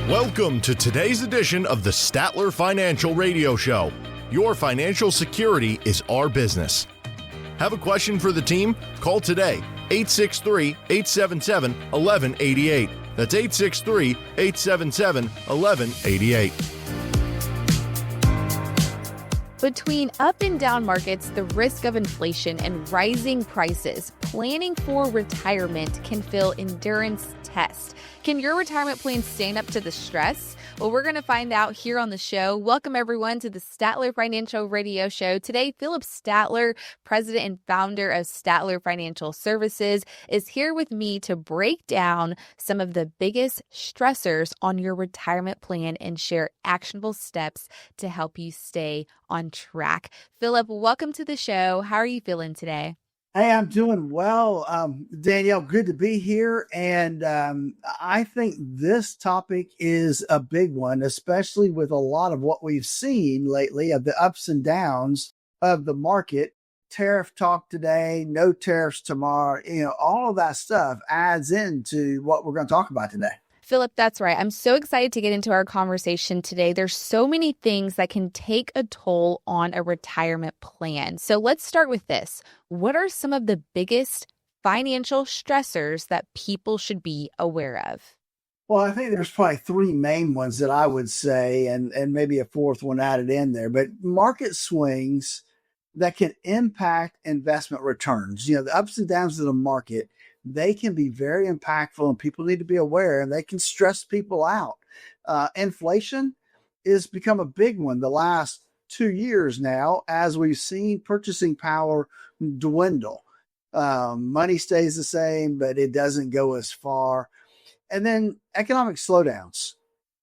Welcome to today's edition of the Statler Financial Radio Show. Your financial security is our business. Have a question for the team? Call today, 863-877-1188. That's 863-877-1188. Between up and down markets, the risk of inflation and rising prices, planning for retirement can feel endurance test. Can your retirement plan stand up to the stress? Well, we're going to find out here on the show. Welcome, everyone, to the Statler Financial Radio Show. Today, Phillip Statler, president and founder of Statler Financial Services, is here with me to break down some of the biggest stressors on your retirement plan and share actionable steps to help you stay on track. Phillip, welcome to the show. How are you feeling today? Hey, I'm doing well. Danielle, good to be here. And I think this topic is a big one, especially with a lot of what we've seen lately of the ups and downs of the market. Tariff talk today, no tariffs tomorrow, all of that stuff adds into what we're going to talk about today. Phillip, that's right. I'm so excited to get into our conversation today. There's so many things that can take a toll on a retirement plan. So let's start with this. What are some of the biggest financial stressors that people should be aware of? Well, I think there's probably three main ones that I would say, and maybe a fourth one added in there, but market swings that can impact investment returns. The ups and downs of the market, they can be very impactful and people need to be aware, and they can stress people out. Inflation has become a big one the last 2 years now, as we've seen purchasing power dwindle. Money stays the same, but it doesn't go as far. And then economic slowdowns.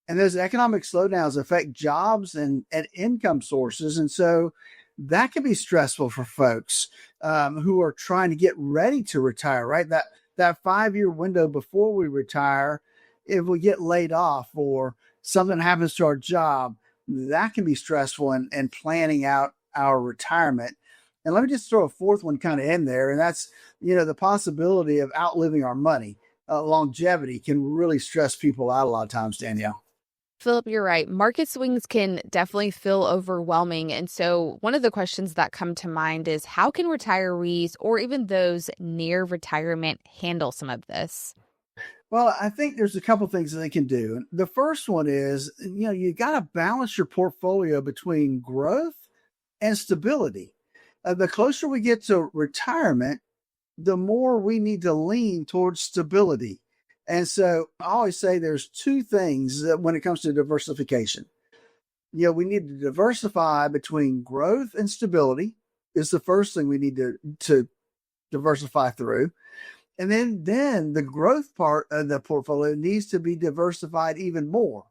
And those economic slowdowns affect jobs and income sources. And so that can be stressful for folks who are trying to get ready to retire, right? That 5-year window before we retire, if we get laid off or something happens to our job, that can be stressful and planning out our retirement. And let me just throw a fourth one kind of in there, and that's, the possibility of outliving our money. Longevity can really stress people out a lot of times, Danielle. Phillip, you're right. Market swings can definitely feel overwhelming. And so one of the questions that come to mind is, how can retirees or even those near retirement handle some of this? Well, I think there's a couple things that they can do. The first one is, you got to balance your portfolio between growth and stability. The closer we get to retirement, the more we need to lean towards stability. And so I always say there's two things that when it comes to diversification. We need to diversify between growth and stability is the first thing we need to diversify through. And then the growth part of the portfolio needs to be diversified even more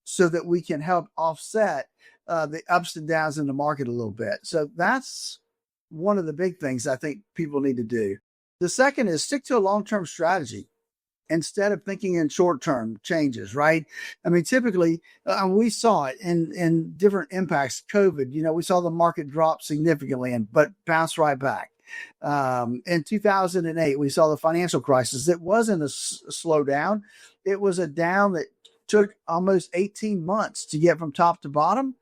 so that we can help offset the ups and downs in the market a little bit. So that's one of the big things I think people need to do. The second is stick to a long-term strategy instead of thinking in short-term changes, right? I mean, typically, we saw it in different impacts. COVID, we saw the market drop significantly but bounce right back. In 2008, we saw the financial crisis. It wasn't a slowdown. It was a down that took almost 18 months to get from top to bottom.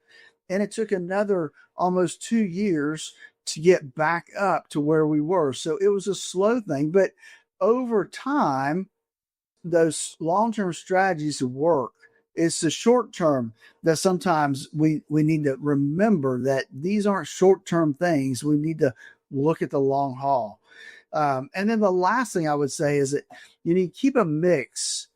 And it took another almost 2 years to get back up to where we were. So it was a slow thing, but over time, those long-term strategies work. It's the short term that sometimes we need to remember that these aren't short-term things. We need to look at the long haul. And then the last thing I would say is that you need to keep a mix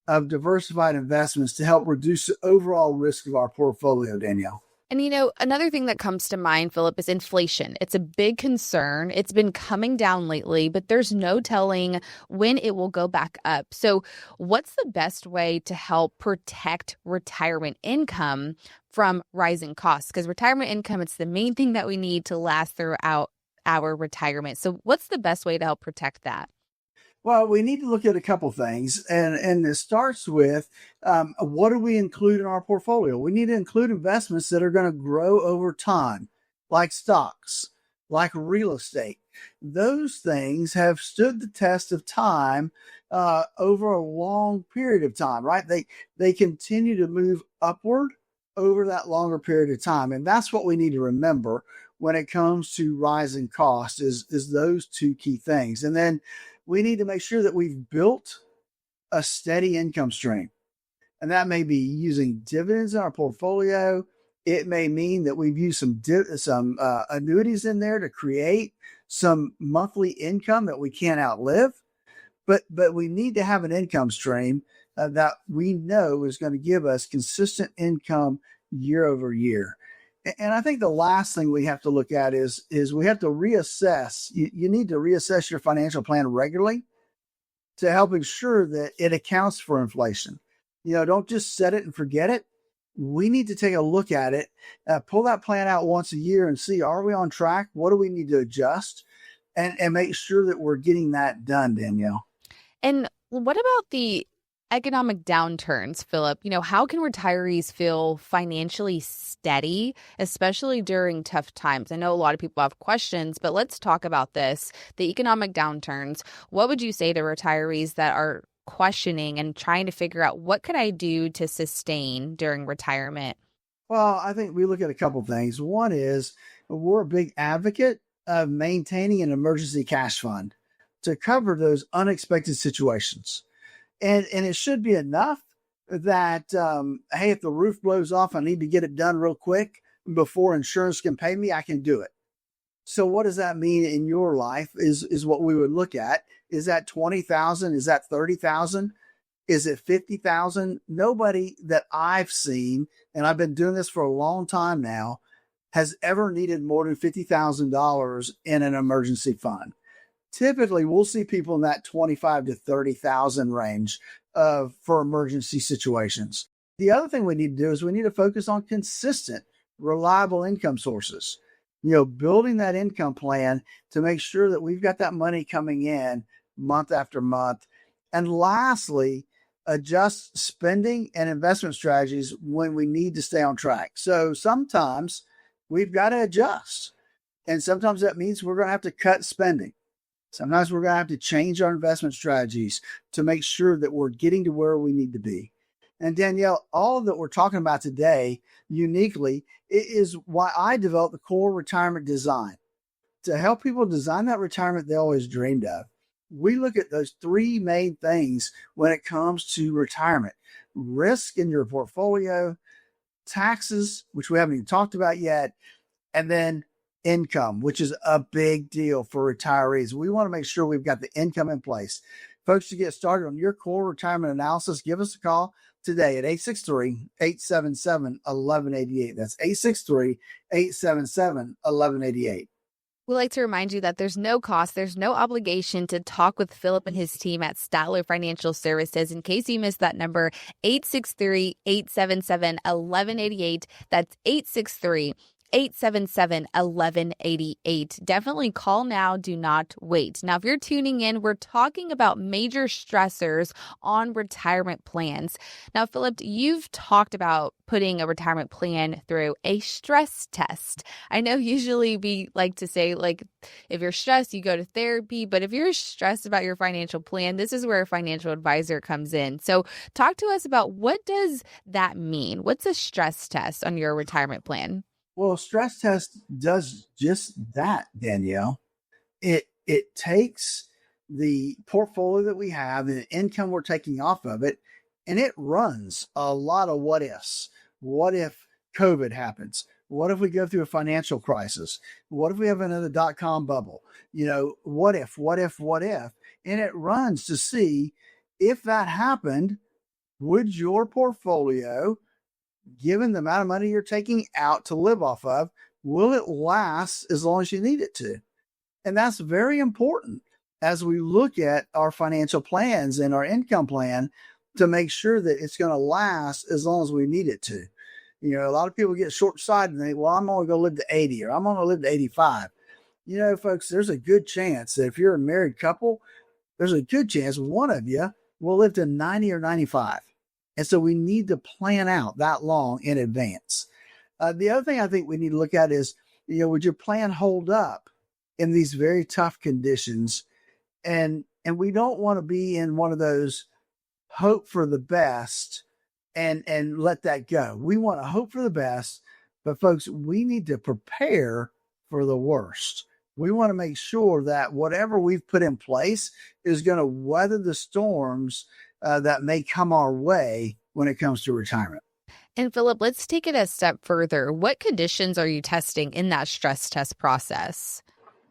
of diversified investments to help reduce the overall risk of our portfolio, Danielle. And, another thing that comes to mind, Phillip, is inflation. It's a big concern. It's been coming down lately, but there's no telling when it will go back up. So what's the best way to help protect retirement income from rising costs? Because retirement income, it's the main thing that we need to last throughout our retirement. So what's the best way to help protect that? Well, we need to look at a couple things, and it starts with what do we include in our portfolio? We need to include investments that are going to grow over time, like stocks, like real estate. those things have stood the test of time over a long period of time, right? They continue to move upward over that longer period of time. And that's what we need to remember when it comes to rising costs is those two key things. And then we need to make sure that we've built a steady income stream. And that may be using dividends in our portfolio. It may mean that we've used some annuities in there to create some monthly income that we can't outlive. But we need to have an income stream that we know is going to give us consistent income year over year. And I think the last thing we have to look at is we have to reassess. You need to reassess your financial plan regularly to help ensure that it accounts for inflation. Don't just set it and forget it. We need to take a look at it, pull that plan out once a year and see, are we on track? What do we need to adjust? And make sure that we're getting that done, Danielle. And what about the economic downturns, Phillip? How can retirees feel financially steady, especially during tough times? I know a lot of people have questions, but let's talk about this. The economic downturns. What would you say to retirees that are questioning and trying to figure out what could I do to sustain during retirement? Well, I think we look at a couple things. One is we're a big advocate of maintaining an emergency cash fund to cover those unexpected situations. And it should be enough that, hey, if the roof blows off, I need to get it done real quick before insurance can pay me, I can do it. So what does that mean in your life is what we would look at. Is that 20,000? Is that 30,000? Is it 50,000? Nobody that I've seen, and I've been doing this for a long time now, has ever needed more than $50,000 in an emergency fund. Typically, we'll see people in that 25 to 30,000 range for emergency situations. The other thing we need to do is we need to focus on consistent, reliable income sources. Building that income plan to make sure that we've got that money coming in month after month. And lastly, adjust spending and investment strategies when we need to stay on track. So sometimes we've got to adjust. And sometimes that means we're going to have to cut spending. Sometimes we're going to have to change our investment strategies to make sure that we're getting to where we need to be. And Danielle, all that we're talking about today uniquely is why I developed the core retirement design to help people design that retirement they always dreamed of. We look at those three main things when it comes to retirement: risk in your portfolio, taxes, which we haven't even talked about yet, and then income, which is a big deal for retirees. We want to make sure we've got the income in place. Folks, to get started on your core retirement analysis, give us a call today at 863-877-1188. That's 863-877-1188. We'd like to remind you that there's no cost, there's no obligation to talk with Phillip and his team at Statler Financial Services. In case you missed that number, 863-877-1188. That's 863-877-1188. Definitely call now. Do not wait. Now, if you're tuning in, we're talking about major stressors on retirement plans. Now, Phillip, you've talked about putting a retirement plan through a stress test. I know usually we like to say, if you're stressed, you go to therapy. But if you're stressed about your financial plan, this is where a financial advisor comes in. So talk to us about, what does that mean? What's a stress test on your retirement plan? Well, stress test does just that, Danielle. It takes the portfolio that we have and the income we're taking off of it, and it runs a lot of what ifs. What if COVID happens? What if we go through a financial crisis? What if we have another .com bubble? What if? And it runs to see, if that happened, would your portfolio, given the amount of money you're taking out to live off of, will it last as long as you need it to? And that's very important as we look at our financial plans and our income plan, to make sure that it's going to last as long as we need it to. A lot of people get short-sighted and think, well, I'm only going to live to 80, or I'm only going to live to 85. Folks, there's a good chance that if you're a married couple, there's a good chance one of you will live to 90 or 95. And so we need to plan out that long in advance. The other thing I think we need to look at is, would your plan hold up in these very tough conditions. And we don't want to be in one of those hope for the best and let that go. We want to hope for the best, but folks, we need to prepare for the worst. We want to make sure that whatever we've put in place is going to weather the storms that may come our way when it comes to retirement. And Phillip, let's take it a step further. What conditions are you testing in that stress test process?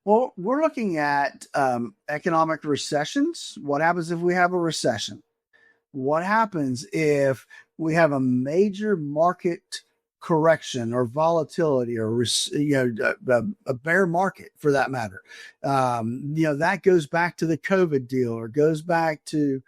Well, we're looking at economic recessions. What happens if we have a recession? What happens if we have a major market correction or volatility or a bear market for that matter? That goes back to the COVID deal, or goes back to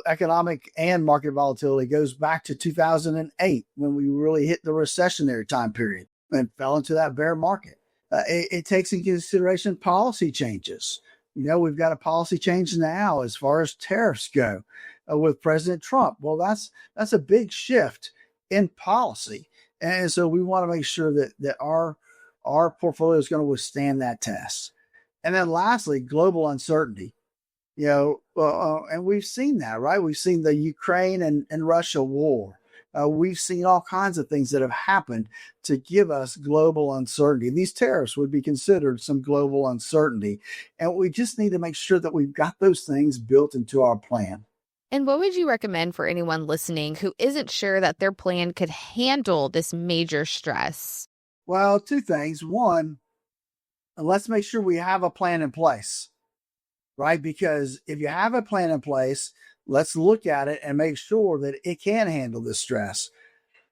economic and market volatility goes back to 2008 when we really hit the recessionary time period and fell into that bear market. It takes into consideration policy changes. We've got a policy change now as far as tariffs go with President Trump. Well, that's a big shift in policy. And so we want to make sure that our portfolio is going to withstand that test. And then lastly, global uncertainty. And we've seen that, right? We've seen the Ukraine and Russia war. We've seen all kinds of things that have happened to give us global uncertainty. These tariffs would be considered some global uncertainty. And we just need to make sure that we've got those things built into our plan. And what would you recommend for anyone listening who isn't sure that their plan could handle this major stress? Well, two things. One, let's make sure we have a plan in place, right? Because if you have a plan in place, let's look at it and make sure that it can handle this stress.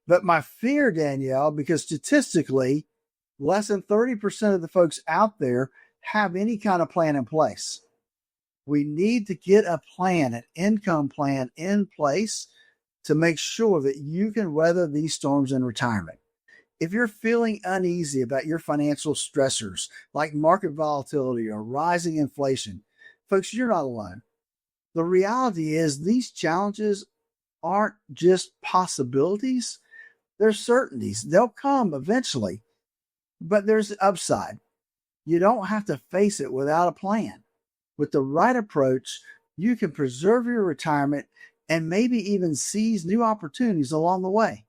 But my fear, Danielle, because statistically, less than 30% of the folks out there have any kind of plan in place. We need to get a plan, an income plan in place to make sure that you can weather these storms in retirement. If you're feeling uneasy about your financial stressors like market volatility or rising inflation, folks, you're not alone. The reality is these challenges aren't just possibilities, they're certainties. They'll come eventually, but there's upside. You don't have to face it without a plan. With the right approach, you can preserve your retirement and maybe even seize new opportunities along the way.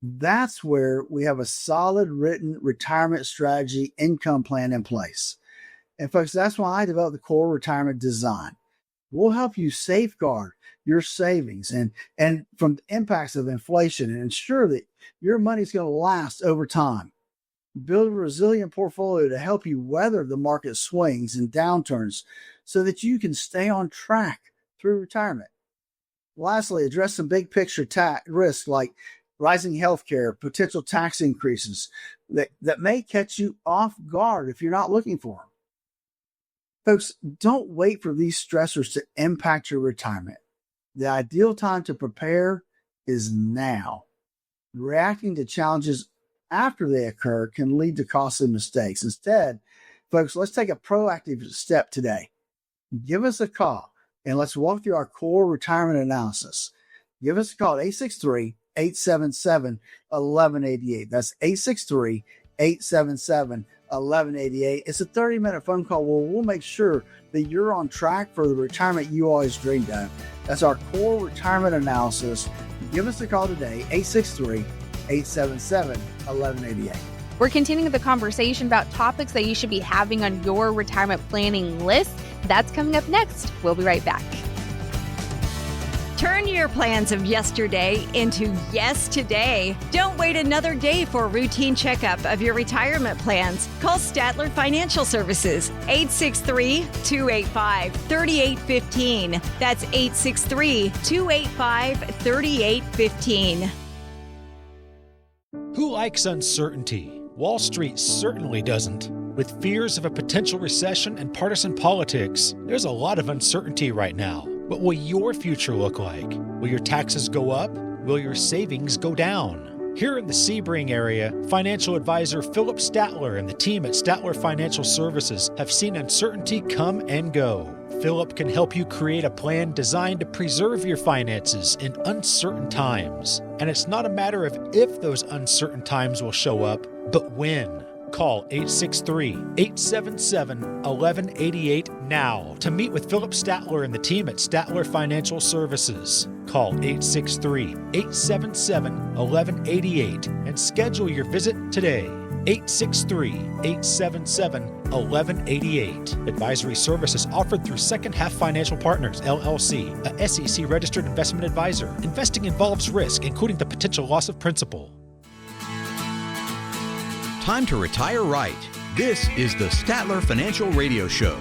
That's where we have a solid written retirement strategy income plan in place. And folks, that's why I developed the Core Retirement Design. We'll help you safeguard your savings and from the impacts of inflation and ensure that your money's going to last over time. Build a resilient portfolio to help you weather the market swings and downturns so that you can stay on track through retirement. Lastly, address some big picture risks like rising healthcare, potential tax increases that may catch you off guard if you're not looking for them. Folks, don't wait for these stressors to impact your retirement. The ideal time to prepare is now. Reacting to challenges after they occur can lead to costly mistakes. Instead, folks, let's take a proactive step today. Give us a call and let's walk through our core retirement analysis. Give us a call at 863-877-1188. That's 863-877-1188. It's a 30-minute phone call where we'll make sure that you're on track for the retirement you always dreamed of. That's our core retirement analysis. Give us a call today, 863-877-1188. We're continuing the conversation about topics that you should be having on your retirement planning list. That's coming up next. We'll be right back. Turn your plans of yesterday into yes today. Don't wait another day for a routine checkup of your retirement plans. Call Statler Financial Services, 863-285-3815. That's 863-285-3815. Who likes uncertainty? Wall Street certainly doesn't. With fears of a potential recession and partisan politics, there's a lot of uncertainty right now. What will your future look like? Will your taxes go up? Will your savings go down? Here in the Sebring area, financial advisor Phillip Statler and the team at Statler Financial Services have seen uncertainty come and go. Phillip can help you create a plan designed to preserve your finances in uncertain times. And it's not a matter of if those uncertain times will show up, but when. Call 863-877-1188 now to meet with Phillip Statler and the team at Statler Financial Services. Call 863-877-1188 and schedule your visit today. 863-877-1188. Advisory services offered through Second Half Financial Partners, LLC, a SEC-registered investment advisor. Investing involves risk, including the potential loss of principal. Time to retire right. This is the Statler Financial Radio Show.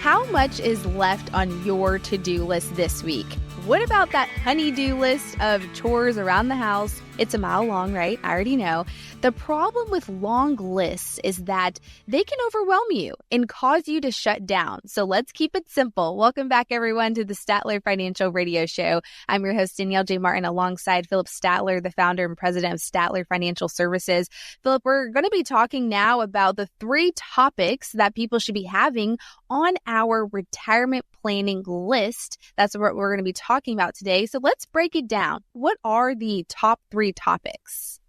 How much is left on your to-do list this week? What about that honey-do list of chores around the house? It's a mile long, right? I already know. The problem with long lists is that they can overwhelm you and cause you to shut down. So let's keep it simple. Welcome back, everyone, to the Statler Financial Radio Show. I'm your host, Danielle J. Martin, alongside Phillip Statler, the founder and president of Statler Financial Services. Phillip, we're going to be talking now about the 3 topics that people should be having on our retirement planning list. That's what we're going to be talking about today. So let's break it down. What are the top 3 topics?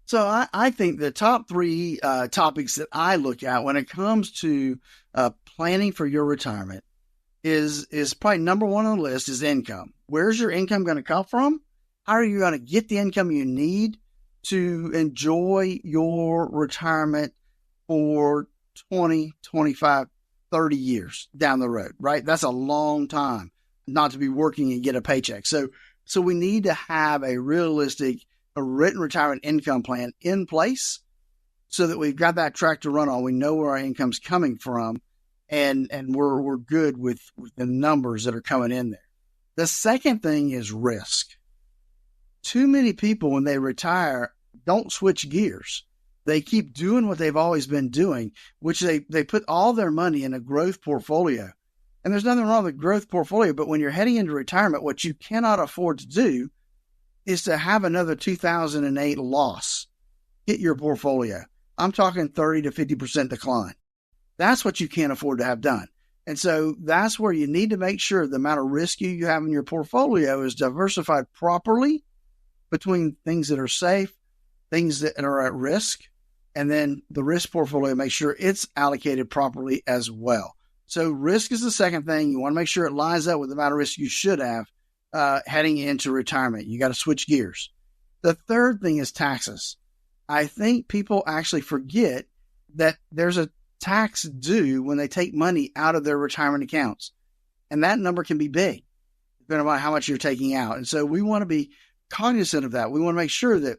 So I think the top 3 topics that I look at when it comes to planning for your retirement is probably number 1 on the list is income. Where's your income going to come from? How are you going to get the income you need to enjoy your retirement for 20, 25, 30 years down the road, right? That's a long time not to be working and get a paycheck. So we need to have a realistic, a written retirement income plan in place so that we've got that track to run on. We know where our income's coming from, and we're good with the numbers that are coming in there. The second thing is risk. Too many people, when they retire, don't switch gears. They keep doing what they've always been doing, which they put all their money in a growth portfolio. And there's nothing wrong with a growth portfolio, but when you're heading into retirement, what you cannot afford to do is to have another 2008 loss hit your portfolio. I'm talking 30 to 50% decline. That's what you can't afford to have done. And so that's where you need to make sure the amount of risk you have in your portfolio is diversified properly between things that are safe, things that are at risk, and then the risk portfolio, make sure it's allocated properly as well. So risk is the second thing. You want to make sure it lines up with the amount of risk you should have heading into retirement. You got to switch gears. The third thing is taxes. I think people actually forget that there's a tax due when they take money out of their retirement accounts. And that number can be big, depending on how much you're taking out. And so we want to be cognizant of that. We want to make sure that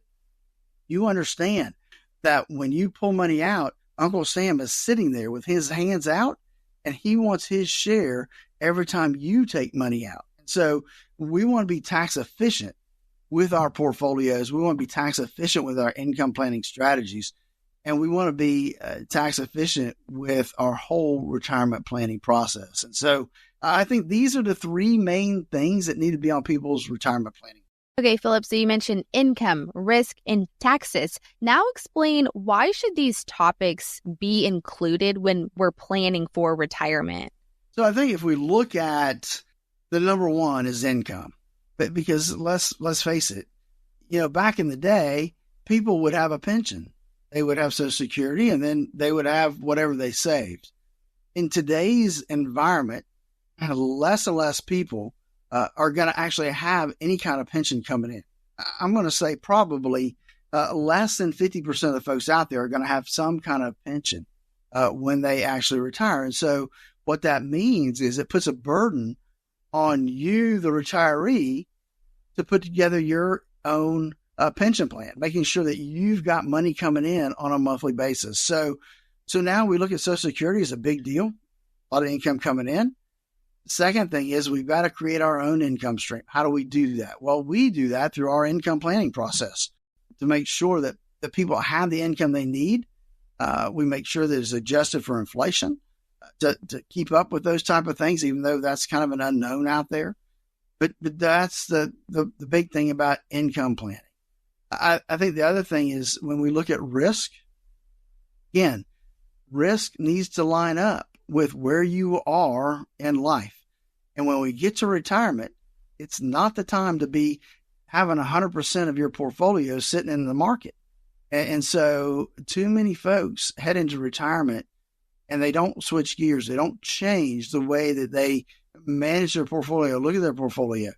you understand that when you pull money out, Uncle Sam is sitting there with his hands out, and he wants his share every time you take money out. So we want to be tax efficient with our portfolios. We want to be tax efficient with our income planning strategies. And we want to be tax efficient with our whole retirement planning process. And so I think these are the 3 main things that need to be on people's retirement planning. Okay, Phillip, so you mentioned income, risk, and taxes. Now explain, why should these topics be included when we're planning for retirement? So I think if we look at the number 1 is income, but because let's face it, back in the day, people would have a pension. They would have Social Security, and then they would have whatever they saved. In today's environment, less and less people are going to actually have any kind of pension coming in. I'm going to say probably less than 50% of the folks out there are going to have some kind of pension when they actually retire. And so what that means is it puts a burden on you, the retiree, to put together your own pension plan, making sure that you've got money coming in on a monthly basis. So now we look at Social Security as a big deal, a lot of income coming in. The second thing is we've got to create our own income stream. How do we do that? Well, we do that through our income planning process to make sure that the people have the income they need. We make sure that it's adjusted for inflation to keep up with those type of things, even though that's kind of an unknown out there. But that's the big thing about income planning. I think the other thing is when we look at risk, again, risk needs to line up with where you are in life. And when we get to retirement, it's not the time to be having 100% of your portfolio sitting in the market And so too many folks head into retirement and they don't switch gears. They don't change the way that they manage their portfolio, look at their portfolio.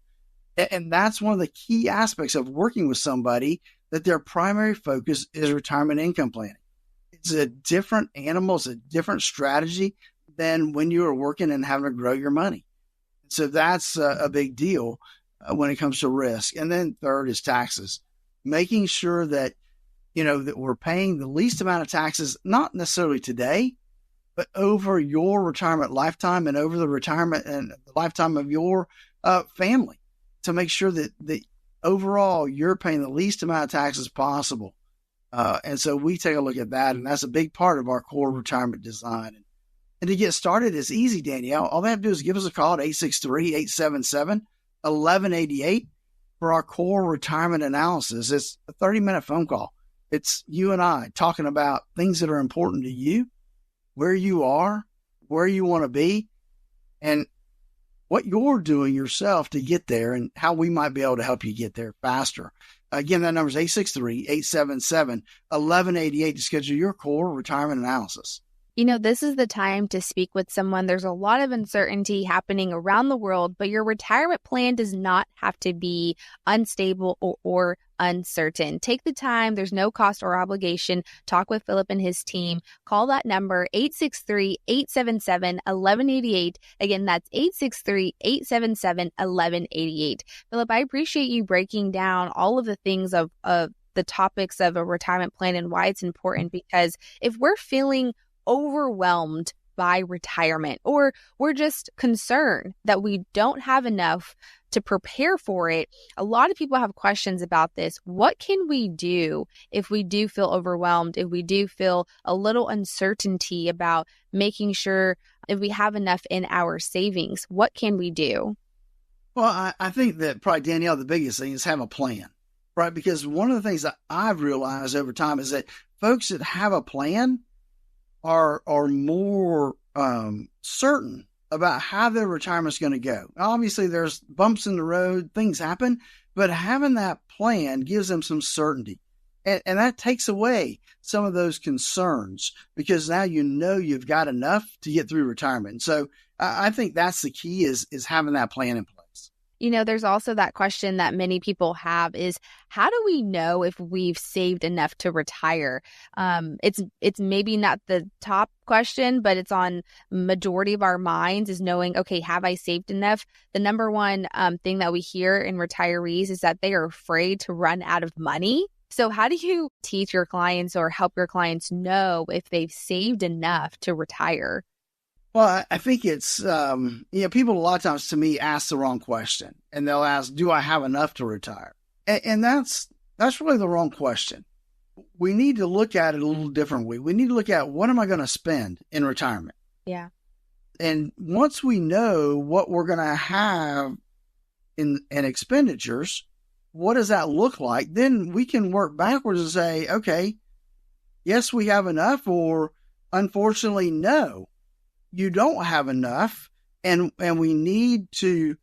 And that's one of the key aspects of working with somebody, that their primary focus is retirement income planning. It's a different animal. It's a different strategy than when you are working and having to grow your money. So that's a big deal when it comes to risk. And then third is taxes, making sure that, that we're paying the least amount of taxes, not necessarily today, but over your retirement lifetime and over the retirement and the lifetime of your family, to make sure that overall you're paying the least amount of taxes possible. And so we take a look at that, and that's a big part of our core retirement design. And to get started, it's easy, Danielle. All they have to do is give us a call at 863-877-1188 for our core retirement analysis. It's a 30-minute phone call. It's you and I talking about things that are important to you, where you are, where you want to be, and what you're doing yourself to get there, and how we might be able to help you get there faster. Again, that number is 863-877-1188 to schedule your core retirement analysis. This is the time to speak with someone. There's a lot of uncertainty happening around the world, but your retirement plan does not have to be unstable or uncertain. Take the time. There's no cost or obligation. Talk with Phillip and his team. Call that number, 863-877-1188. Again, that's 863-877-1188. Phillip, I appreciate you breaking down all of the things of the topics of a retirement plan and why it's important, because if we're feeling overwhelmed by retirement, or we're just concerned that we don't have enough to prepare for it, a lot of people have questions about this. What can we do if we do feel overwhelmed, if we do feel a little uncertainty about making sure if we have enough in our savings? What can we do? Well, I think that probably, Danielle, the biggest thing is have a plan, right? Because one of the things that I've realized over time is that folks that have a plan are more certain about how their retirement's going to go. Obviously, there's bumps in the road, things happen, but having that plan gives them some certainty. And that takes away some of those concerns, because now you've got enough to get through retirement. And so I think that's the key is having that plan in place. There's also that question that many people have is, how do we know if we've saved enough to retire? It's maybe not the top question, but it's on majority of our minds, is knowing, okay, have I saved enough? The number one thing that we hear in retirees is that they are afraid to run out of money. So how do you teach your clients or help your clients know if they've saved enough to retire? Well, I think it's, people a lot of times to me ask the wrong question, and they'll ask, do I have enough to retire? And that's really the wrong question. We need to look at it a little differently. We need to look at, what am I going to spend in retirement? Yeah. And once we know what we're going to have in expenditures, what does that look like? Then we can work backwards and say, okay, yes, we have enough, or unfortunately, no, you don't have enough, and we need to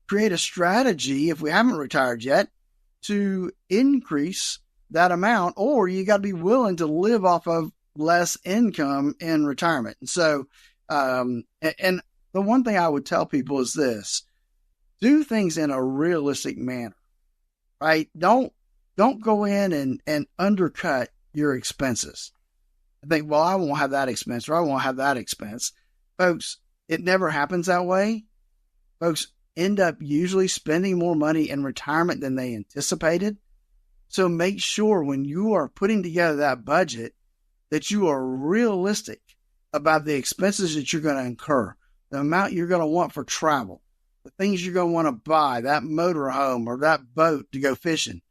create a strategy, if we haven't retired yet, to increase that amount, or you got to be willing to live off of less income in retirement. And so, and the one thing I would tell people is this: do things in a realistic manner, right? Don't go in and undercut your expenses. I think, well, I won't have that expense, or I won't have that expense. Folks, it never happens that way. Folks end up usually spending more money in retirement than they anticipated. So make sure when you are putting together that budget that you are realistic about the expenses that you're going to incur, the amount you're going to want for travel, the things you're going to want to buy, that motor home or that boat to go fishing,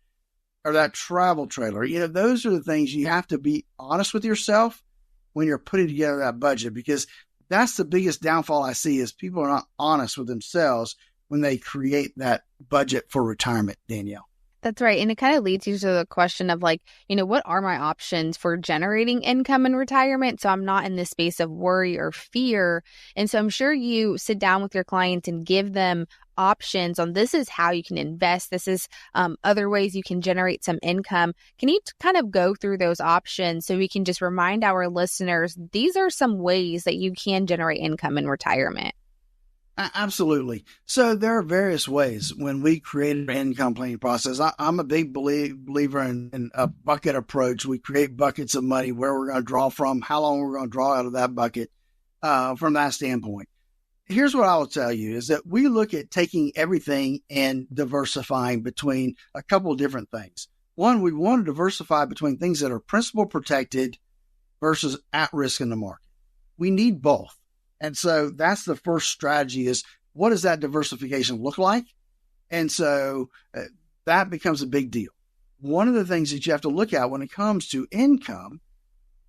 or that travel trailer. Those are the things you have to be honest with yourself when you're putting together that budget, because that's the biggest downfall I see, is people are not honest with themselves when they create that budget for retirement, Danielle. That's right. And it kind of leads you to the question of like, what are my options for generating income in retirement? So I'm not in this space of worry or fear. And so I'm sure you sit down with your clients and give them options on this is how you can invest. This is other ways you can generate some income. Can you kind of go through those options so we can just remind our listeners, these are some ways that you can generate income in retirement? Absolutely. So there are various ways when we create an income planning process. I'm a big believer in a bucket approach. We create buckets of money, where we're going to draw from, how long we're going to draw out of that bucket from that standpoint. Here's what I will tell you is that we look at taking everything and diversifying between a couple of different things. One, we want to diversify between things that are principal protected versus at risk in the market. We need both. And so that's the first strategy is what does that diversification look like? And so that becomes a big deal. One of the things that you have to look at when it comes to income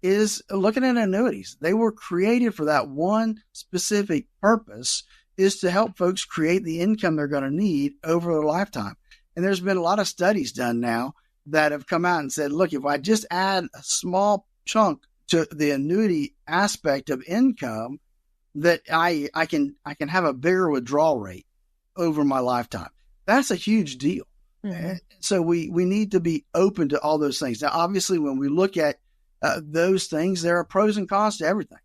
is looking at annuities. They were created for that one specific purpose, is to help folks create the income they're going to need over their lifetime. And there's been a lot of studies done now that have come out and said, look, if I just add a small chunk to the annuity aspect of income, that I can have a bigger withdrawal rate over my lifetime. That's a huge deal. Mm-hmm. So we need to be open to all those things. Now, obviously, when we look at those things, there are pros and cons to everything.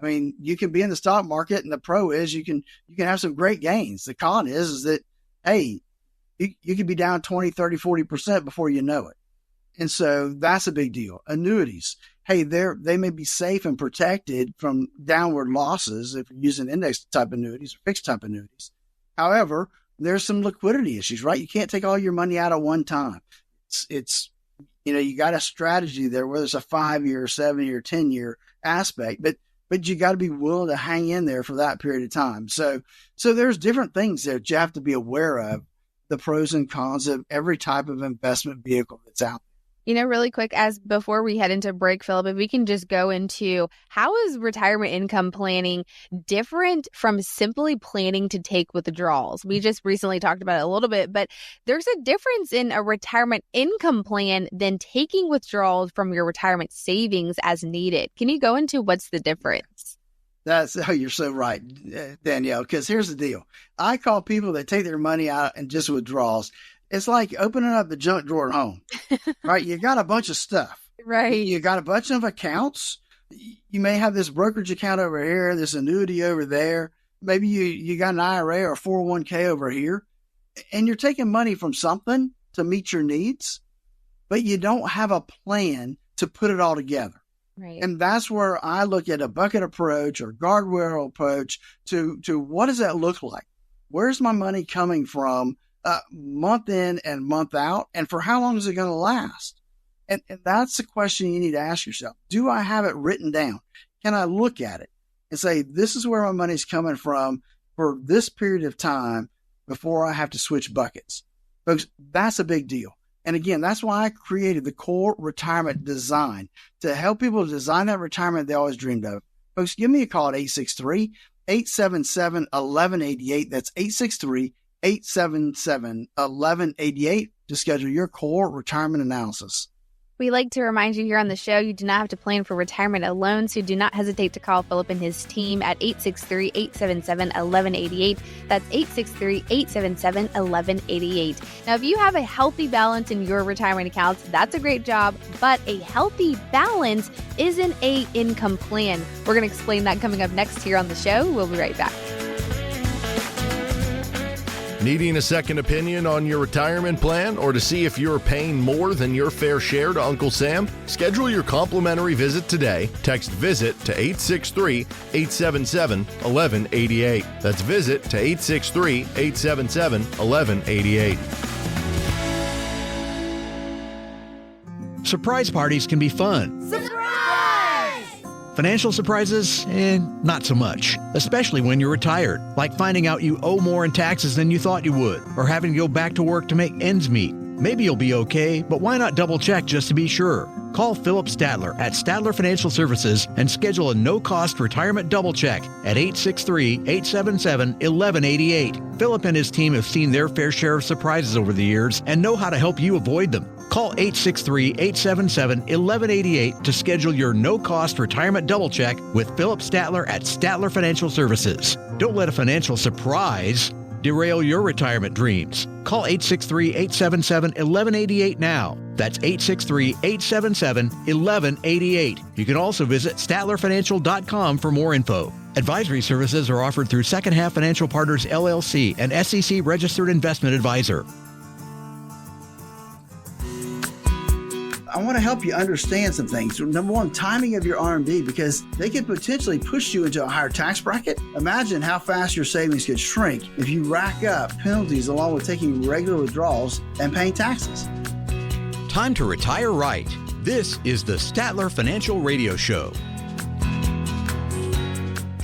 I mean, you can be in the stock market, and the pro is you can have some great gains. The con is that, hey, you could be down 20, 30, 40% before you know it. And so that's a big deal. Annuities. Hey, they may be safe and protected from downward losses if you're using index type annuities or fixed type annuities. However, there's some liquidity issues, right? You can't take all your money out at one time. It's you got a strategy there, whether it's a 5-year, 7-year, 10-year aspect, but you got to be willing to hang in there for that period of time. So there's different things that you have to be aware of, the pros and cons of every type of investment vehicle that's out there. Really quick, as before we head into break, Phillip, if we can just go into how is retirement income planning different from simply planning to take withdrawals? We just recently talked about it a little bit, but there's a difference in a retirement income plan than taking withdrawals from your retirement savings as needed. Can you go into what's the difference? You're so right, Danielle, because here's the deal. I call people that take their money out and just withdrawals. It's like opening up the junk drawer at home, right? You got a bunch of stuff, right? You got a bunch of accounts. You may have this brokerage account over here, this annuity over there. Maybe you got an IRA or a 401k over here, and you're taking money from something to meet your needs, but you don't have a plan to put it all together. Right. And that's where I look at a bucket approach or guardrail approach to what does that look like? Where's my money coming from? Month in and month out, and for how long is it going to last? And that's the question you need to ask yourself. Do I have it written down? Can I look at it and say, this is where my money's coming from for this period of time before I have to switch buckets? Folks, that's a big deal. And again, that's why I created the core retirement design, to help people design that retirement they always dreamed of. Folks, give me a call at 863-877-1188. That's 877-1188 to schedule your core retirement analysis. We like to remind you here on the show, you do not have to plan for retirement alone, so do not hesitate to call Phillip and his team at 863-877-1188. That's 863-877-1188. Now, if you have a healthy balance in your retirement accounts, that's a great job, but a healthy balance isn't an income plan. We're going to explain that coming up next here on the show. We'll be right back. Needing a second opinion on your retirement plan or to see if you're paying more than your fair share to Uncle Sam? Schedule your complimentary visit today. Text VISIT to 863-877-1188. That's VISIT to 863-877-1188. Surprise parties can be fun. Surprise! Financial surprises, not so much, especially when you're retired, like finding out you owe more in taxes than you thought you would, or having to go back to work to make ends meet. Maybe you'll be okay, but why not double check just to be sure? Call Phillip Statler at Statler Financial Services and schedule a no-cost retirement double check at 863-877-1188. Phillip and his team have seen their fair share of surprises over the years and know how to help you avoid them. Call 863-877-1188 to schedule your no-cost retirement double check with Phillip Statler at Statler Financial Services. Don't let a financial surprise derail your retirement dreams. Call 863-877-1188 now. That's 863-877-1188. You can also visit StatlerFinancial.com for more info. Advisory services are offered through Second Half Financial Partners, LLC, an SEC registered investment advisor. I want to help you understand some things. Number one, timing of your RMD, because they could potentially push you into a higher tax bracket. Imagine how fast your savings could shrink if you rack up penalties along with taking regular withdrawals and paying taxes. Time to retire right. This is the Statler Financial Radio Show.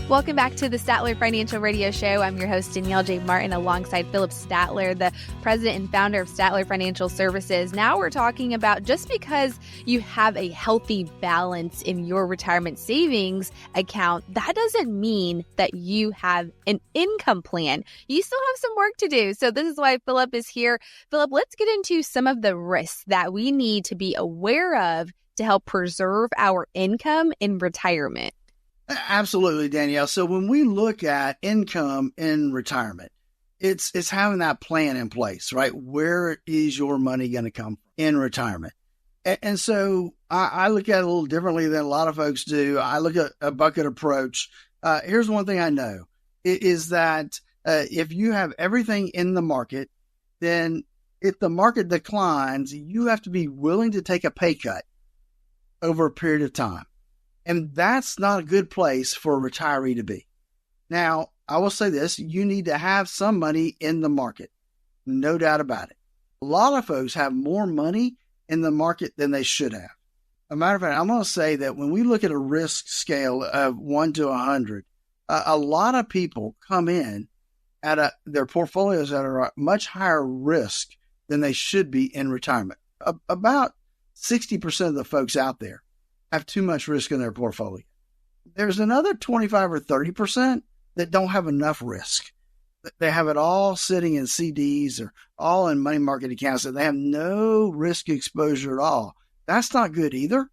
Welcome back to the Statler Financial Radio Show. I'm your host, Danielle J. Martin, alongside Phillip Statler, the president and founder of Statler Financial Services. Now we're talking about just because you have a healthy balance in your retirement savings account, that doesn't mean that you have an income plan. You still have some work to do. So this is why Phillip is here. Phillip, let's get into some of the risks that we need to be aware of to help preserve our income in retirement. Absolutely, Danielle. So when we look at income in retirement, it's having that plan in place, right? Where is your money going to come from in retirement? And so I look at it a little differently than a lot of folks do. I look at a bucket approach. Here's one thing I know is that if you have everything in the market, then if the market declines, you have to be willing to take a pay cut over a period of time. And that's not a good place for a retiree to be. Now, I will say this, you need to have some money in the market. No doubt about it. A lot of folks have more money in the market than they should have. As a matter of fact, I'm going to say that when we look at a risk scale of 1 to 100, a lot of people come in at their portfolios that are at much higher risk than they should be in retirement. About 60% of the folks out there have too much risk in their portfolio. There's another 25 or 30% that don't have enough risk. They have it all sitting in CDs or all in money market accounts and they have no risk exposure at all. That's not good either.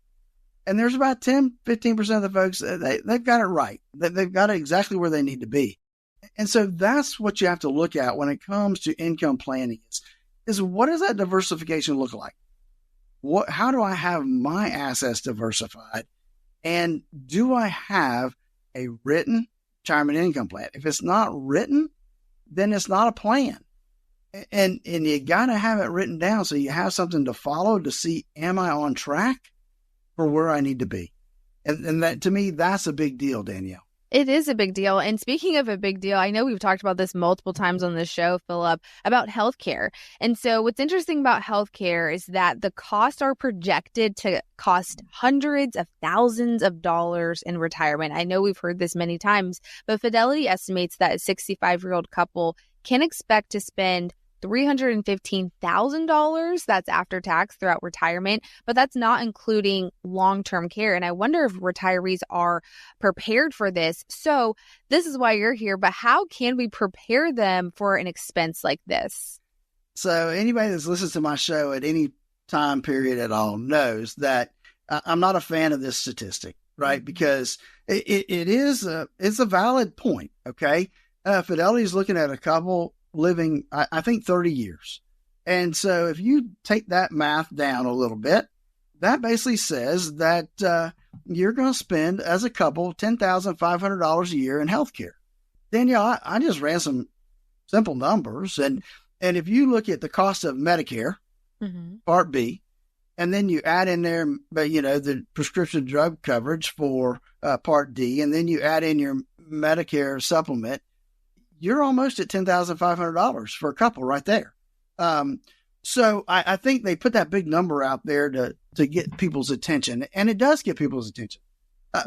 And there's about 10, 15% of the folks, they've got it right. They've got it exactly where they need to be. And so that's what you have to look at when it comes to income planning is what does that diversification look like? How do I have my assets diversified? And do I have a written retirement income plan? If it's not written, then it's not a plan. And you got to have it written down so you have something to follow to see, am I on track for where I need to be? And that, to me, that's a big deal, Danielle. It is a big deal. And speaking of a big deal, I know we've talked about this multiple times on the show, Phillip, about healthcare. And so what's interesting about healthcare is that the costs are projected to cost hundreds of thousands of dollars in retirement. I know we've heard this many times, but Fidelity estimates that a 65-year-old couple can expect to spend $315,000, that's after tax, throughout retirement, but that's not including long-term care. And I wonder if retirees are prepared for this. So this is why you're here, but how can we prepare them for an expense like this? So anybody that's listened to my show at any time period at all knows that I'm not a fan of this statistic, right? Because it's a valid point, okay? Fidelity is looking at a couple living, I think, 30 years. And so if you take that math down a little bit, that basically says that you're going to spend, as a couple, $10,500 a year in healthcare. Danielle, I just ran some simple numbers. And if you look at the cost of Medicare, Part B, and then you add in there, the prescription drug coverage for Part D, and then you add in your Medicare supplement, you're almost at $10,500 for a couple right there. So I think they put that big number out there to get people's attention, and it does get people's attention.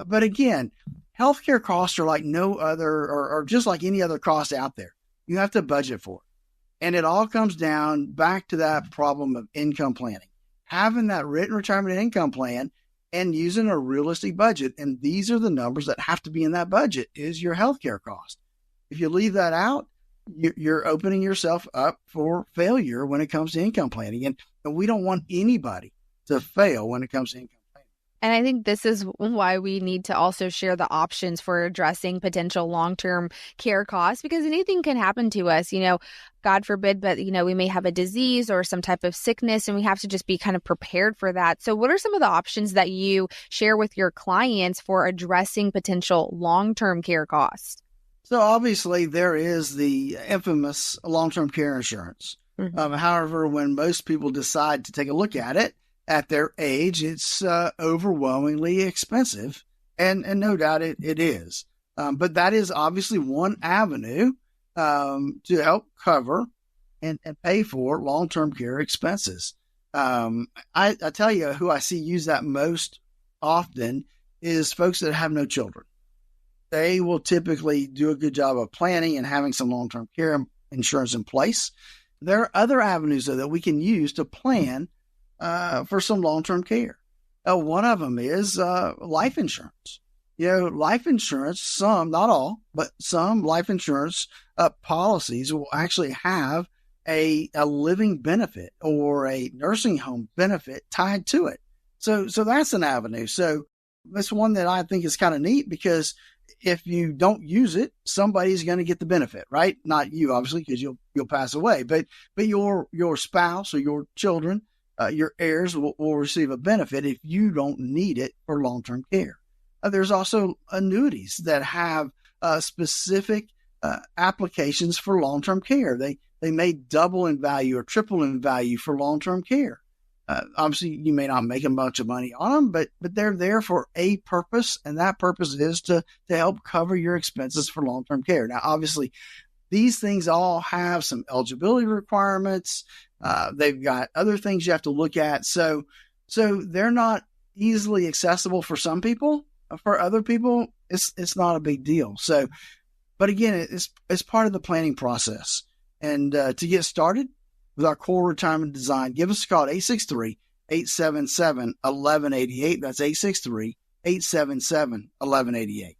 But again, healthcare costs are like no other, or just like any other cost out there. You have to budget for it. And it all comes down back to that problem of income planning. having that written retirement income plan and using a realistic budget. And these are the numbers that have to be in that budget is your healthcare cost. If you leave that out, you're opening yourself up for failure when it comes to income planning. And we don't want anybody to fail when it comes to income planning. And I think this is why we need to also share the options for addressing potential long-term care costs, because anything can happen to us, God forbid, but, we may have a disease or some type of sickness, and we have to just be kind of prepared for that. So what are some of the options that you share with your clients for addressing potential long-term care costs? So obviously there is the infamous long-term care insurance. Mm-hmm. However, when most people decide to take a look at it at their age, it's overwhelmingly expensive. And no doubt it is. But that is obviously one avenue to help cover and pay for long-term care expenses. I tell you who I see use that most often is folks that have no children. They will typically do a good job of planning and having some long-term care insurance in place. There are other avenues, though, that we can use to plan for some long-term care. One of them is life insurance. Life insurance, some, not all, but some life insurance policies will actually have a living benefit or a nursing home benefit tied to it. So that's an avenue. So that's one that I think is kind of neat, because if you don't use it, somebody's going to get the benefit, right? Not you, obviously, because you'll pass away, but your spouse or your children, your heirs will receive a benefit if you don't need it for long-term care. There's also annuities that have specific applications for long-term care. They may double in value or triple in value for long-term care. Obviously, you may not make a bunch of money on them, but they're there for a purpose, and that purpose is to help cover your expenses for long-term care. Now, obviously, these things all have some eligibility requirements. They've got other things you have to look at. So they're not easily accessible for some people. For other people, it's not a big deal. So, but again, it's part of the planning process. And to get started with our core retirement design, give us a call at 863-877-1188. That's 863-877-1188.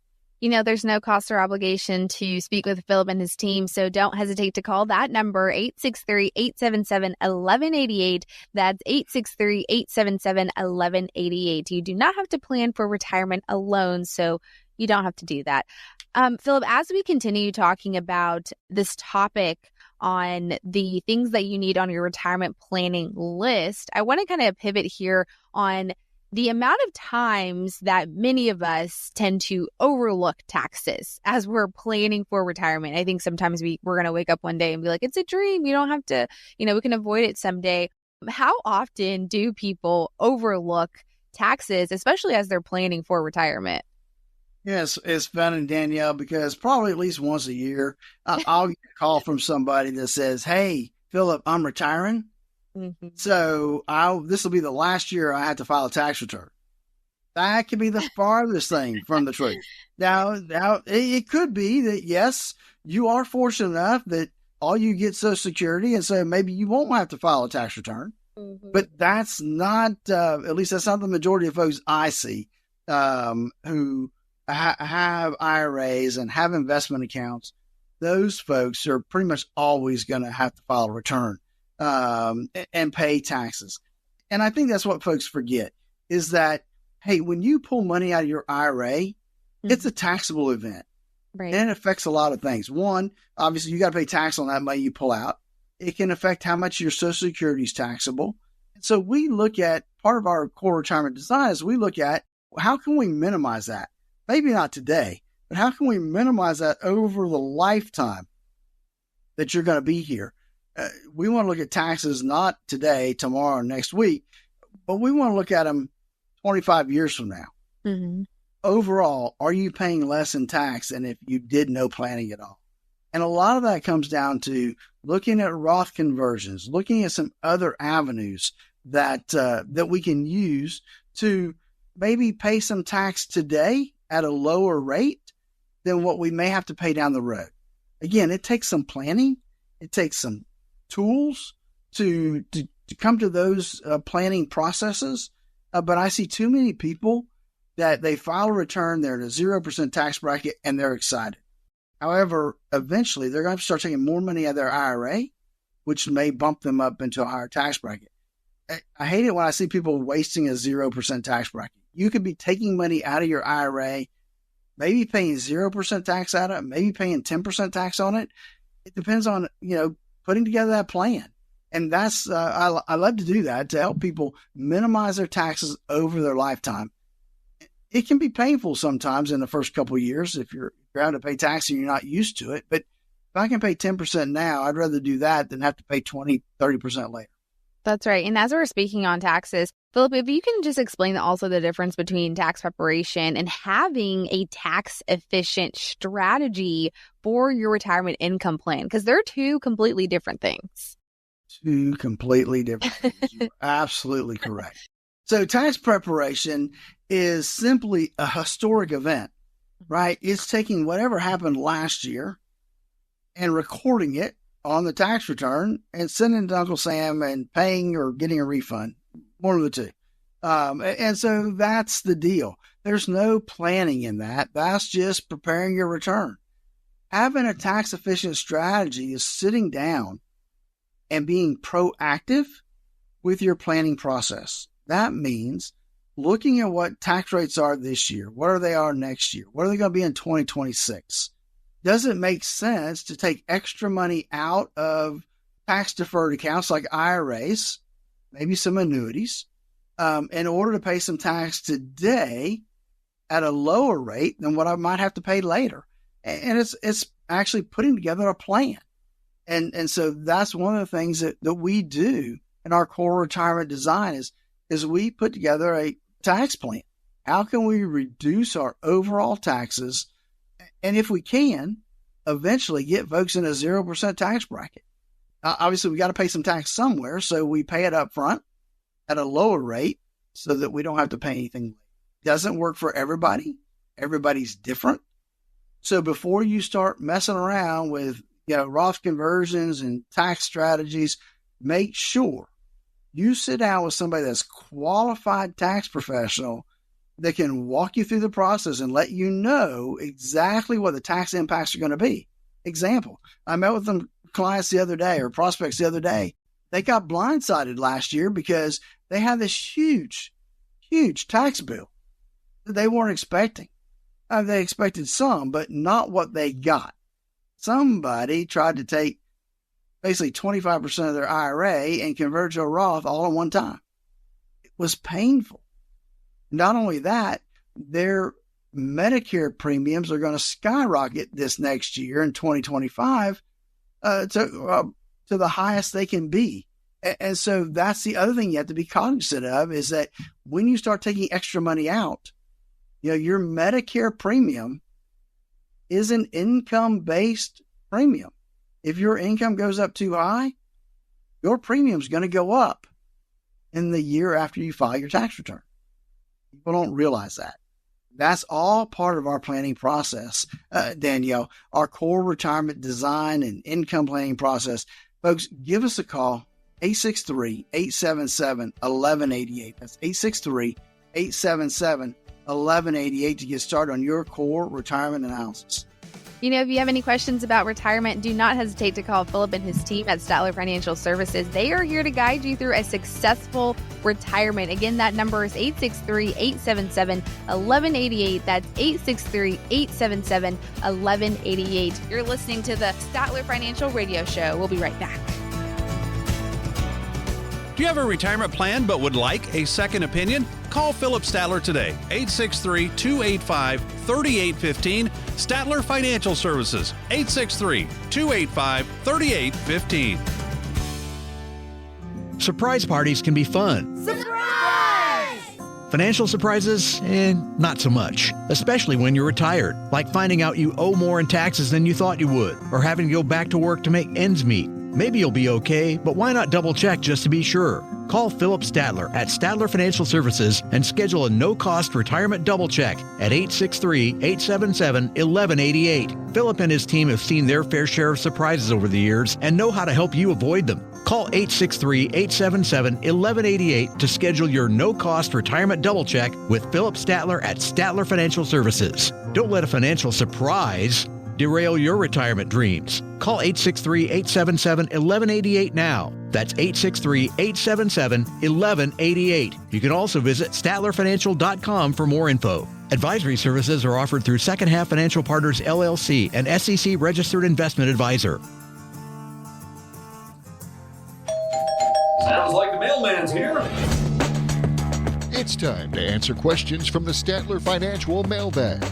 There's no cost or obligation to speak with Phillip and his team, so don't hesitate to call that number, 863-877-1188. That's 863-877-1188. You do not have to plan for retirement alone, so you don't have to do that. Phillip, as we continue talking about this topic on the things that you need on your retirement planning list, I want to kind of pivot here on the amount of times that many of us tend to overlook taxes as we're planning for retirement. I think sometimes we're going to wake up one day and be like, it's a dream. You don't have to, we can avoid it someday. How often do people overlook taxes, especially as they're planning for retirement? Yes, it's funny, Danielle, because probably at least once a year, I'll get a call from somebody that says, hey, Phillip, I'm retiring. Mm-hmm. So this will be the last year I have to file a tax return. That could be the farthest thing from the truth. Now, it could be that, yes, you are fortunate enough that all you get Social Security, and so maybe you won't have to file a tax return. Mm-hmm. But that's not, at least that's not the majority of folks I see who have IRAs and have investment accounts. Those folks are pretty much always going to have to file a return and pay taxes. And I think that's what folks forget is that, hey, when you pull money out of your IRA, mm-hmm. it's a taxable event. Right. And it affects a lot of things. One, obviously, you got to pay tax on that money you pull out. It can affect how much your Social Security is taxable. And so we look at part of our core retirement design is we look at how can we minimize that? Maybe not today, but how can we minimize that over the lifetime that you're going to be here? We want to look at taxes not today, tomorrow, or next week, but we want to look at them 25 years from now. Mm-hmm. Overall, are you paying less in tax than if you did no planning at all? And a lot of that comes down to looking at Roth conversions, looking at some other avenues that we can use to maybe pay some tax today at a lower rate than what we may have to pay down the road. Again, it takes some planning. It takes some tools to to come to those planning processes. But I see too many people that they file a return, they're in a 0% tax bracket, and they're excited. However, eventually they're going to start taking more money out of their IRA, which may bump them up into a higher tax bracket. I hate it when I see people wasting a 0% tax bracket. You could be taking money out of your IRA, maybe paying 0% tax out of it, maybe paying 10% tax on it. It depends on, putting together that plan. And that's, I love to do that to help people minimize their taxes over their lifetime. It can be painful sometimes in the first couple of years if you're having to pay tax and you're not used to it. But if I can pay 10% now, I'd rather do that than have to pay 20, 30% later. That's right. And as we're speaking on taxes, Phillip, if you can just explain also the difference between tax preparation and having a tax efficient strategy for your retirement income plan, because they're two completely different things. Two completely different things. You're absolutely correct. So tax preparation is simply a historic event, right? It's taking whatever happened last year and recording it on the tax return and sending it to Uncle Sam and paying or getting a refund, one of the two. And so that's the deal. There's no planning in that. That's just preparing your return. Having a tax efficient strategy is sitting down and being proactive with your planning process. That means looking at what tax rates are this year. What are they next year? What are they going to be in 2026? Does it make sense to take extra money out of tax deferred accounts like IRAs, maybe some annuities, in order to pay some tax today at a lower rate than what I might have to pay later? And it's actually putting together a plan. And so that's one of the things that we do in our core retirement design is we put together a tax plan. How can we reduce our overall taxes? And if we can, eventually get folks in a 0% tax bracket. Obviously, we got to pay some tax somewhere, so we pay it up front at a lower rate so that we don't have to pay anything. Doesn't work for everybody. Everybody's different. So before you start messing around with Roth conversions and tax strategies, make sure you sit down with somebody that's qualified tax professional that can walk you through the process and let you know exactly what the tax impacts are going to be. Example, I met with some clients the other day or prospects the other day. They got blindsided last year because they had this huge, huge tax bill that they weren't expecting. They expected some, but not what they got. Somebody tried to take basically 25% of their IRA and convert to a Roth all at one time. It was painful. Not only that, their Medicare premiums are going to skyrocket this next year in 2025 to the highest they can be. And so that's the other thing you have to be cognizant of is that when you start taking extra money out, your Medicare premium is an income-based premium. If your income goes up too high, your premium is going to go up in the year after you file your tax return. People don't realize that. That's all part of our planning process, Danielle, our core retirement design and income planning process. Folks, give us a call, 863-877-1188. That's 863-877-1188 to get started on your core retirement analysis. If you have any questions about retirement, do not hesitate to call Phillip and his team at Statler Financial Services. They are here to guide you through a successful retirement. Again, that number is 863-877-1188. That's 863-877-1188. You're listening to the Statler Financial Radio Show. We'll be right back. Do you have a retirement plan but would like a second opinion? Call Phillip Statler today, 863-285-3815. Statler Financial Services, 863-285-3815. Surprise parties can be fun. Surprise! Financial surprises, not so much, especially when you're retired, like finding out you owe more in taxes than you thought you would, or having to go back to work to make ends meet. Maybe you'll be okay, but why not double check just to be sure? Call Phillip Statler at Statler Financial Services and schedule a no-cost retirement double check at 863-877-1188. Phillip and his team have seen their fair share of surprises over the years and know how to help you avoid them. Call Call 863-877-1188 to schedule your no-cost retirement double check with Phillip Statler at Statler Financial Services. Don't let a financial surprise derail your retirement dreams. Call 863-877-1188 now. That's 863-877-1188. You can also visit statlerfinancial.com for more info. Advisory services are offered through Second Half Financial Partners, LLC, an SEC registered investment advisor. Sounds like the mailman's here. It's time to answer questions from the Statler Financial Mailbag.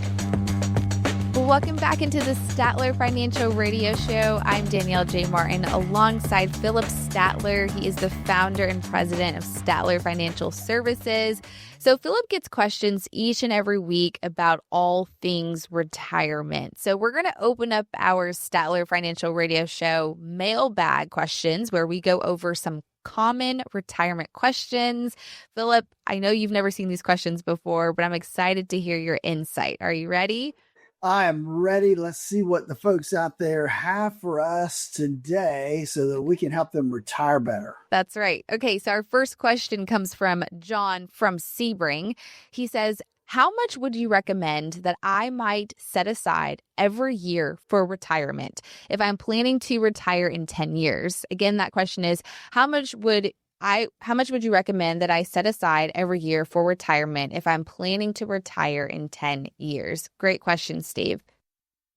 Welcome back into the Statler Financial Radio Show. I'm Danielle J. Martin alongside Phillip Statler. He is the founder and president of Statler Financial Services. So Phillip gets questions each and every week about all things retirement. So we're going to open up our Statler Financial Radio Show mailbag questions where we go over some common retirement questions. Phillip, I know you've never seen these questions before, but I'm excited to hear your insight. Are you ready? I am ready. Let's see what the folks out there have for us today so that we can help them retire better. That's right. Okay, so our first question comes from John from Sebring. He says, how much would you recommend that I might set aside every year for retirement if I'm planning to retire in 10 years? Again, that question is, how much would you recommend that I set aside every year for retirement if I'm planning to retire in 10 years? Great question, Steve.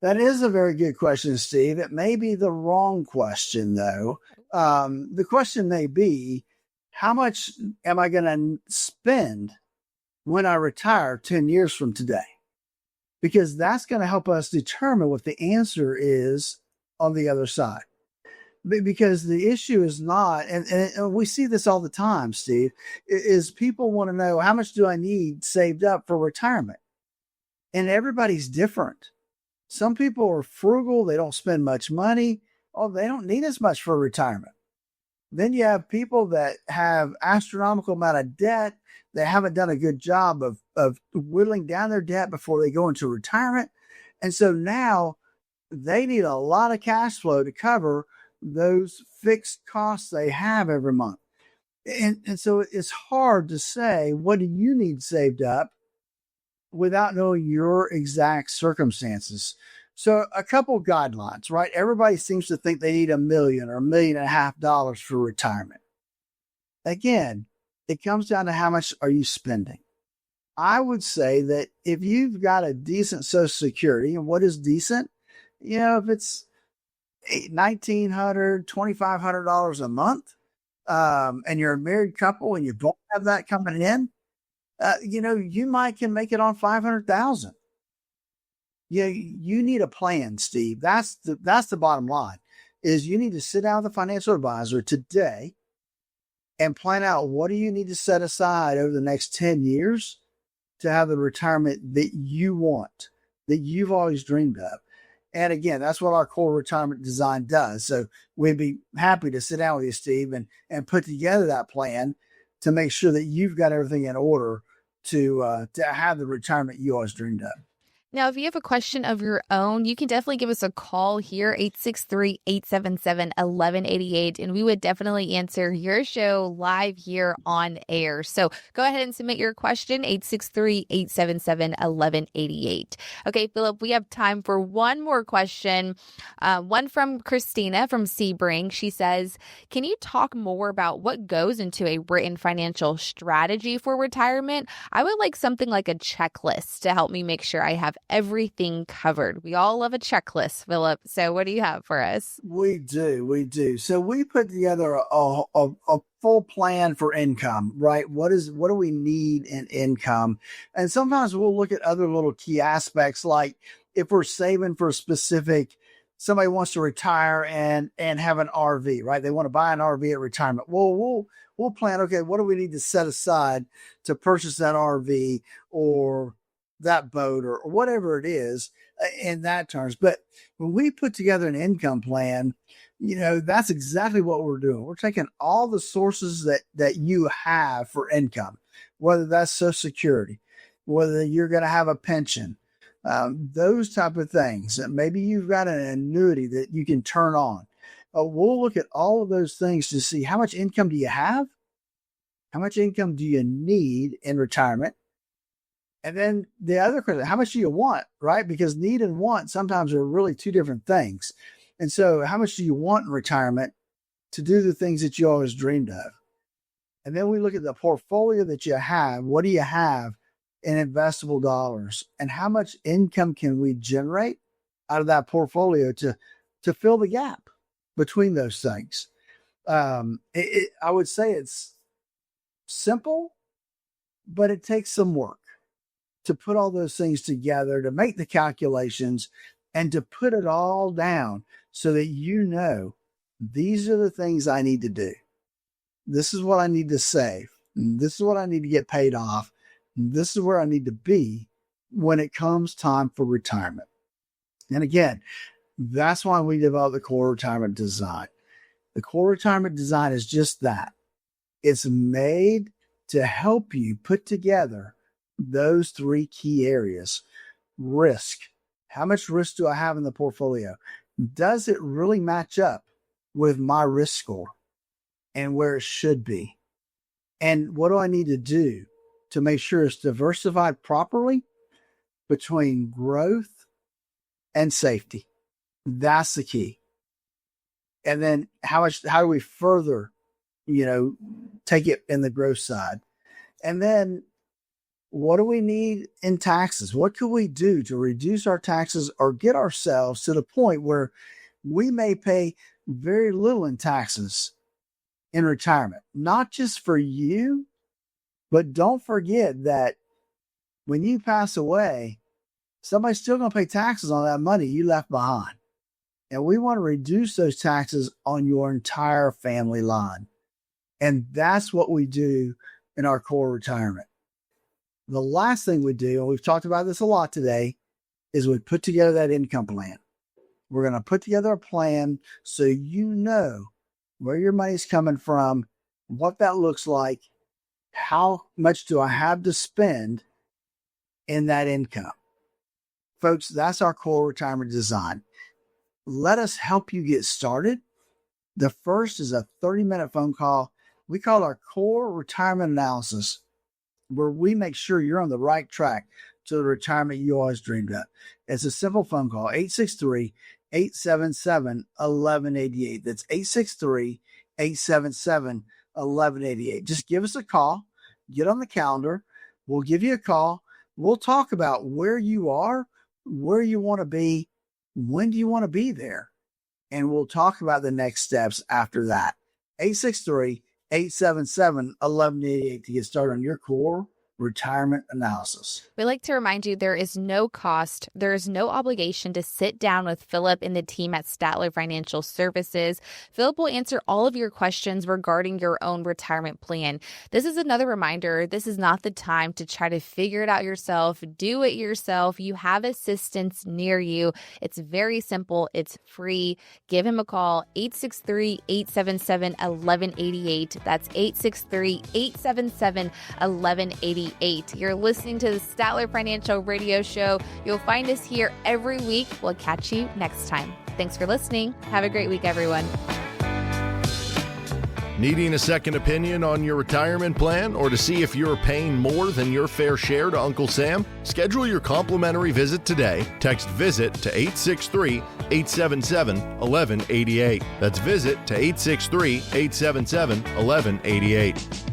That is a very good question, Steve. It may be the wrong question, though. The question may be, how much am I going to spend when I retire 10 years from today? Because that's going to help us determine what the answer is on the other side. Because the issue is not, and we see this all the time, Steve, is people want to know, how much do I need saved up for retirement? And everybody's different. Some people are frugal. They don't spend much money. Oh, they don't need as much for retirement. Then you have people that have astronomical amount of debt. They haven't done a good job of whittling down their debt before they go into retirement. And so now they need a lot of cash flow to cover those fixed costs they have every month. And so it's hard to say, what do you need saved up without knowing your exact circumstances? So a couple of guidelines, right? Everybody seems to think they need $1 million or $1.5 million for retirement. Again, it comes down to how much are you spending. I would say that if you've got a decent Social Security, and what is decent? If it's $1,900, $2,500 a month, and you're a married couple and you both have that coming in, you might can make it on $500,000. You need a plan, Steve. That's the bottom line, is you need to sit down with a financial advisor today and plan out, what do you need to set aside over the next 10 years to have the retirement that you want, that you've always dreamed of. And again, that's what our core retirement design does. So we'd be happy to sit down with you, Steve, and put together that plan to make sure that you've got everything in order to have the retirement you always dreamed of. Now, if you have a question of your own, you can definitely give us a call here, 863-877-1188, and we would definitely answer your show live here on air. So go ahead and submit your question, 863-877-1188. Okay, Phillip, we have time for one more question, one from Christina from Sebring. She says, can you talk more about what goes into a written financial strategy for retirement? I would like something like a checklist to help me make sure I have everything covered. We all love a checklist, Phillip. So what do you have for us? We do. So we put together a full plan for income, right? What do we need in income? And sometimes we'll look at other little key aspects, like if we're saving for a specific, somebody wants to retire and have an RV, right? They want to buy an RV at retirement. Well, we'll plan, okay, what do we need to set aside to purchase that RV or that boat or whatever it is in that terms. But when we put together an income plan, that's exactly what we're doing. We're taking all the sources that you have for income, whether that's Social Security, whether you're going to have a pension, those type of things. Maybe you've got an annuity that you can turn on. we'll look at all of those things to see how much income do you have? How much income do you need in retirement? And then the other question, how much do you want, right? Because need and want sometimes are really two different things. And so how much do you want in retirement to do the things that you always dreamed of? And then we look at the portfolio that you have. What do you have in investable dollars? And how much income can we generate out of that portfolio to fill the gap between those things? I would say it's simple, but it takes some work to put all those things together, to make the calculations, and to put it all down so that you know these are the things I need to do. This is what I need to save. This is what I need to get paid off. This is where I need to be when it comes time for retirement. And again, that's why we developed the core retirement design. The core retirement design is just that. It's made to help you put together those three key areas. Risk. How much risk do I have in the portfolio? Does it really match up with my risk score and where it should be? And what do I need to do to make sure it's diversified properly between growth and safety? That's the key. And then how do we further, take it in the growth side? And then what do we need in taxes? What could we do to reduce our taxes or get ourselves to the point where we may pay very little in taxes in retirement? Not just for you, but don't forget that when you pass away, somebody's still going to pay taxes on that money you left behind. And we want to reduce those taxes on your entire family line. And that's what we do in our core retirement. The last thing we do, and we've talked about this a lot today, is we put together that income plan. We're going to put together a plan so you know where your money's coming from, what that looks like, how much do I have to spend in that income. Folks, that's our core retirement design. Let us help you get started. The first is a 30-minute phone call. We call it our core retirement analysis, where we make sure you're on the right track to the retirement you always dreamed of. It's a simple phone call, 863-877-1188. That's 863-877-1188. Just give us a call, get on the calendar. We'll give you a call. We'll talk about where you are, where you want to be, when do you want to be there? And we'll talk about the next steps after that. 863-877-1188 to get started on your core retirement analysis. We like to remind you there is no cost, there is no obligation to sit down with Phillip and the team at Statler Financial Services. Phillip will answer all of your questions regarding your own retirement plan. This is another reminder, this is not the time to try to figure it out yourself, do it yourself. You have assistance near you. It's very simple. It's free. Give him a call, 863-877-1188. That's 863-877-1188. You're listening to the Statler Financial Radio Show. You'll find us here every week. We'll catch you next time. Thanks for listening. Have a great week, everyone. Needing a second opinion on your retirement plan or to see if you're paying more than your fair share to Uncle Sam? Schedule your complimentary visit today. Text VISIT to 863-877-1188. That's VISIT to 863-877-1188.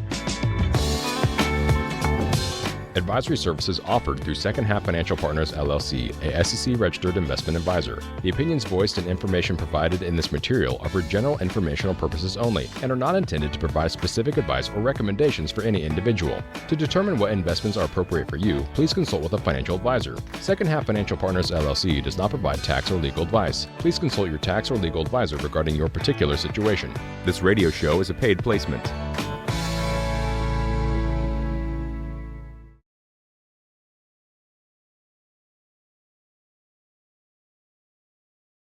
Advisory services offered through Second Half Financial Partners, LLC, a SEC-registered investment advisor. The opinions voiced and information provided in this material are for general informational purposes only and are not intended to provide specific advice or recommendations for any individual. To determine what investments are appropriate for you, please consult with a financial advisor. Second Half Financial Partners, LLC does not provide tax or legal advice. Please consult your tax or legal advisor regarding your particular situation. This radio show is a paid placement.